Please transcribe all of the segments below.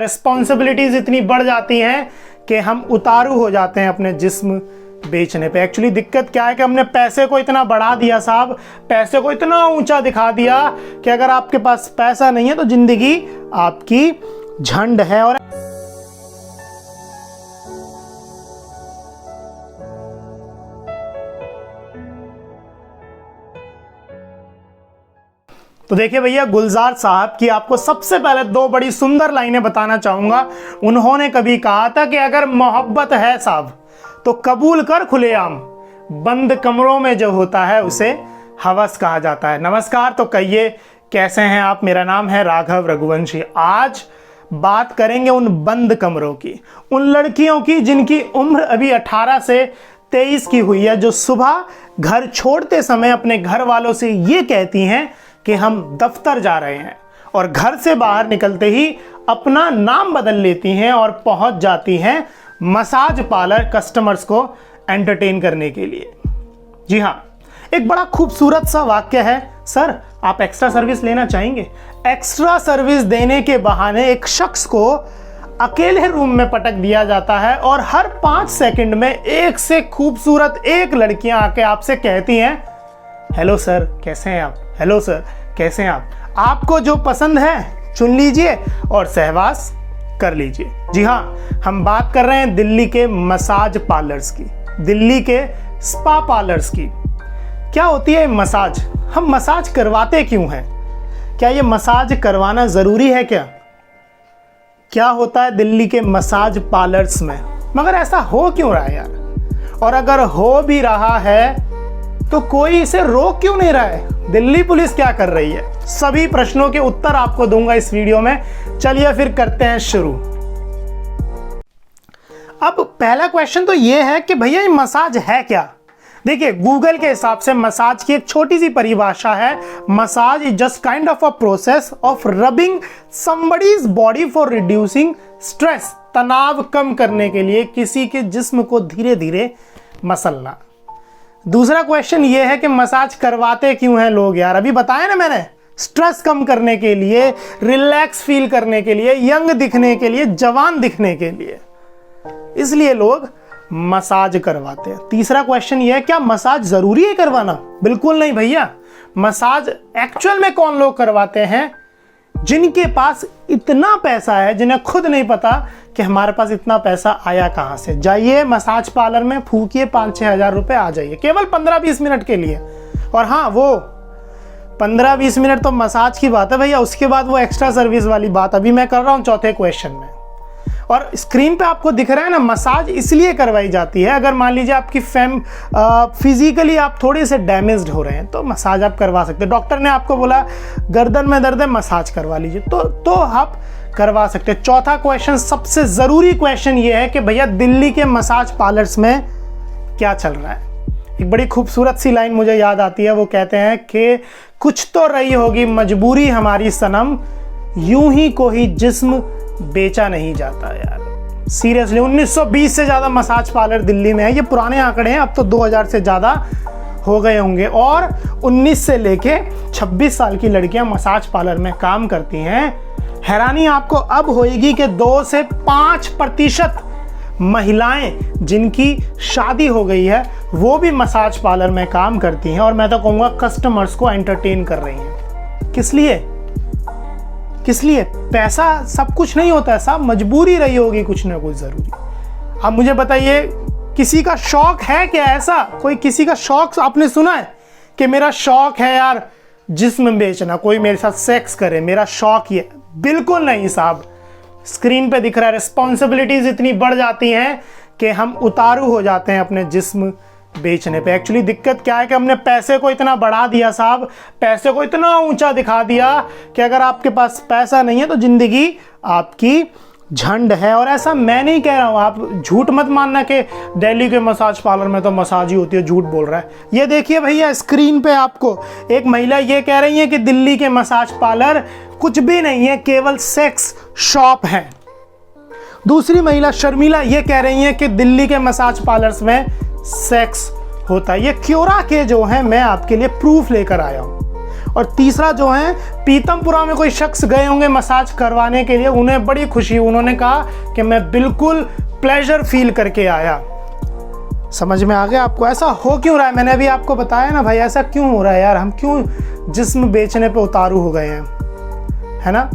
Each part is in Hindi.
रिस्पॉन्सिबिलिटीज इतनी बढ़ जाती हैं कि हम उतारू हो जाते हैं अपने जिस्म बेचने पे। एक्चुअली दिक्कत क्या है कि हमने पैसे को इतना बढ़ा दिया साहब, पैसे को इतना ऊंचा दिखा दिया कि अगर आपके पास पैसा नहीं है तो जिंदगी आपकी झंड है। और तो देखिए भैया, गुलजार साहब की आपको सबसे पहले दो बड़ी सुंदर लाइनें बताना चाहूंगा। उन्होंने कभी कहा था कि अगर मोहब्बत है साहब तो कबूल कर खुलेआम, बंद कमरों में जो होता है उसे हवस कहा जाता है। नमस्कार, तो कहिए कैसे हैं आप? मेरा नाम है राघव रघुवंशी। आज बात करेंगे उन बंद कमरों की, उन लड़कियों की जिनकी उम्र अभी 18 से 23 की हुई है, जो सुबह घर छोड़ते समय अपने घर वालों से ये कहती हैं कि हम दफ्तर जा रहे हैं, और घर से बाहर निकलते ही अपना नाम बदल लेती हैं और पहुंच जाती हैं मसाज पार्लर कस्टमर्स को एंटरटेन करने के लिए। जी हाँ, एक बड़ा खूबसूरत सा वाक्य है, सर आप एक्स्ट्रा सर्विस लेना चाहेंगे? एक्स्ट्रा सर्विस देने के बहाने एक शख्स को अकेले रूम में पटक दिया जाता है और हर 5 सेकंड में एक से खूबसूरत एक लड़कियां आके आपसे कहती हैं, हेलो सर कैसे हैं आप, हेलो सर कैसे हैं आप, आपको जो पसंद है चुन लीजिए और सहवास कर लीजिए। जी हाँ, हम बात कर रहे हैं दिल्ली के मसाज पार्लर्स की, दिल्ली के स्पा पार्लर्स की। क्या होती है मसाज? हम मसाज करवाते क्यों हैं? क्या ये मसाज करवाना ज़रूरी है क्या? क्या होता है दिल्ली के मसाज पार्लर्स में? मगर ऐसा हो क्यों रहा है यार? और अगर हो भी रहा है तो कोई इसे रोक क्यों नहीं रहा है? दिल्ली पुलिस क्या कर रही है? सभी प्रश्नों के उत्तर आपको दूंगा इस वीडियो में। चलिए फिर करते हैं शुरू। अब पहला क्वेश्चन तो ये है कि भैया ये मसाज है क्या? देखिए, गूगल के हिसाब से मसाज की एक छोटी सी परिभाषा है, massage is just kind of a process of rubbing somebody's body for reducing stress. तनाव कम करने के लिए किसी के जिस्म को धीरे धीरे मसलना। दूसरा क्वेश्चन ये है कि मसाज करवाते क्यों हैं लोग यार? अभी बताया ना मैंने, स्ट्रेस कम करने के लिए, रिलैक्स फील करने के लिए, यंग दिखने के लिए, जवान दिखने के लिए, इसलिए लोग मसाज करवाते हैं। तीसरा क्वेश्चन ये है, क्या मसाज जरूरी है करवाना? बिल्कुल नहीं भैया। मसाज एक्चुअल में कौन लोग करवाते हैं? जिनके पास इतना पैसा है, जिन्हें खुद नहीं पता कि हमारे पास इतना पैसा आया कहां से। जाइए मसाज पार्लर में, फूकिए 5-6 हज़ार रुपए, आ जाइए केवल 15-20 मिनट के लिए। और हाँ, वो 15-20 मिनट तो मसाज की बात है भैया, उसके बाद वो एक्स्ट्रा सर्विस वाली बात अभी मैं कर रहा हूं चौथे क्वेश्चन में। और स्क्रीन पे आपको दिख रहा है ना, मसाज इसलिए करवाई जाती है अगर मान लीजिए आपकी फिजिकली आप थोड़े से डैमेज्ड हो रहे हैं तो मसाज आप करवा सकते हैं। डॉक्टर ने आपको बोला गर्दन में दर्द है, मसाज करवा लीजिए, तो आप करवा सकते हैं। चौथा क्वेश्चन, सबसे ज़रूरी क्वेश्चन ये है कि भैया दिल्ली के मसाज पार्लर्स में क्या चल रहा है? एक बड़ी खूबसूरत सी लाइन मुझे याद आती है, वो कहते हैं कि कुछ तो रही होगी मजबूरी हमारी सनम, यूं ही कोई जिस्म बेचा नहीं जाता यार। सीरियसली 1920 से ज़्यादा मसाज पार्लर दिल्ली में है। ये पुराने आंकड़े हैं, अब तो 2000 से ज़्यादा हो गए होंगे। और 19 से लेके 26 साल की लड़कियां मसाज पार्लर में काम करती हैं। हैरानी आपको अब होएगी कि 2 से 5% महिलाएं जिनकी शादी हो गई है वो भी मसाज पार्लर में काम करती हैं, और मैं तो कहूँगा कस्टमर्स को एंटरटेन कर रही हैं। किस लिए? किस लिए? पैसा सब कुछ नहीं होता है साहब, मजबूरी रही होगी कुछ ना कुछ जरूरी। अब मुझे बताइए, किसी का शौक है क्या ऐसा? कोई किसी का शौक आपने सुना है कि मेरा शौक है यार जिस्म बेचना, कोई मेरे साथ सेक्स करे, मेरा शौक ये? बिल्कुल नहीं साहब। स्क्रीन पे दिख रहा है, रिस्पॉन्सिबिलिटीज इतनी बढ़ जाती हैं कि हम उतारू हो जाते हैं अपने जिस्म बेचने पे। एक्चुअली दिक्कत क्या है कि हमने पैसे को इतना बढ़ा दिया साहब, पैसे को इतना ऊंचा दिखा दिया कि अगर आपके पास पैसा नहीं है तो जिंदगी आपकी झंड है। और ऐसा मैं नहीं कह रहा हूं, आप झूठ मत मानना कि दिल्ली के मसाज पार्लर में तो मसाज ही होती है, झूठ बोल रहा है। ये देखिए भैया, स्क्रीन पे आपको एक महिला ये कह रही है कि दिल्ली के मसाज पार्लर कुछ भी नहीं है, केवल सेक्स शॉप है। दूसरी महिला शर्मिला ये कह रही है कि दिल्ली के मसाज पार्लर्स में सेक्स होता है। ये क्योरा के जो है, मैं आपके लिए प्रूफ लेकर आया हूं। और तीसरा जो है पीतमपुरा में कोई शख्स गए होंगे मसाज करवाने के लिए, उन्हें बड़ी खुशी, उन्होंने कहा कि मैं बिल्कुल प्लेजर फील करके आया। समझ में आ गया आपको ऐसा हो क्यों रहा है? मैंने अभी आपको बताया ना भाई, ऐसा क्यों हो रहा है यार, हम क्यों जिस्म बेचने पे उतारू हो गए हैं, है ना।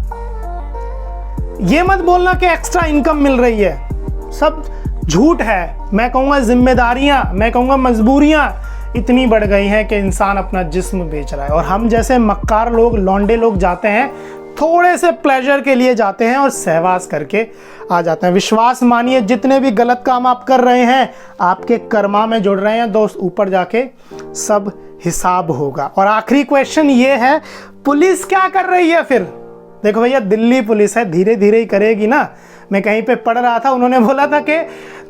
ये मत बोलना कि एक्स्ट्रा इनकम मिल रही है, सब झूठ है। मैं कहूँगा जिम्मेदारियाँ, मैं कहूँगा मजबूरियाँ इतनी बढ़ गई हैं कि इंसान अपना जिस्म बेच रहा है। और हम जैसे मक्कार लोग, लौंडे लोग जाते हैं थोड़े से प्लेजर के लिए जाते हैं और सहवास करके आ जाते हैं। विश्वास मानिए, जितने भी गलत काम आप कर रहे हैं आपके कर्मा में जुड़ रहे हैं दोस्त, ऊपर जाके सब हिसाब होगा। और आखिरी क्वेश्चन ये है, पुलिस क्या कर रही है फिर? देखो भैया, दिल्ली पुलिस है, धीरे धीरे ही करेगी ना। मैं कहीं पे पढ़ रहा था, उन्होंने बोला था कि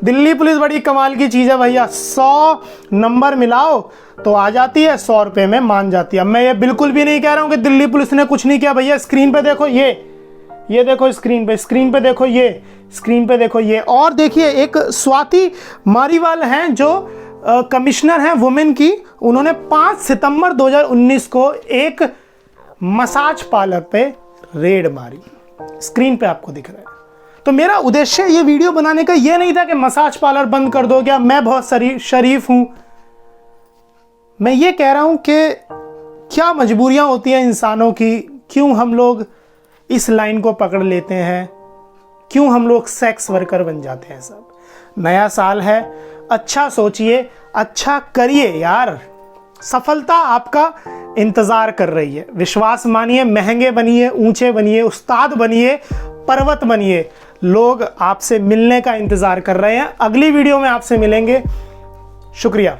दिल्ली पुलिस बड़ी कमाल की चीज़ है भैया, 100 नंबर मिलाओ तो आ जाती है, 100 रुपये में मान जाती है। मैं ये बिल्कुल भी नहीं कह रहा हूँ कि दिल्ली पुलिस ने कुछ नहीं किया भैया। स्क्रीन पे देखो, ये देखो स्क्रीन पे देखो, ये स्क्रीन पे देखो ये। और देखिए, एक स्वाति मारीवाल हैं जो कमिश्नर हैं वुमेन की, उन्होंने 5 सितंबर 2019 को एक मसाज पार्लर पे रेड मारी। स्क्रीन पे आपको दिख रहा है। तो मेरा उद्देश्य ये वीडियो बनाने का ये नहीं था कि मसाज पार्लर बंद कर दो, क्या मैं बहुत शरीफ हूं। मैं ये कह रहा हूं कि क्या मजबूरियां होती हैं इंसानों की, क्यों हम लोग इस लाइन को पकड़ लेते हैं, क्यों हम लोग सेक्स वर्कर बन जाते हैं। सब नया साल है, अच्छा सोचिए, अच्छा करिए यार, सफलता आपका इंतजार कर रही है। विश्वास मानिए, महंगे बनिए, ऊंचे बनिए, उस्ताद बनिए, पर्वत बनिए। लोग आपसे मिलने का इंतजार कर रहे हैं। अगली वीडियो में आपसे मिलेंगे। शुक्रिया।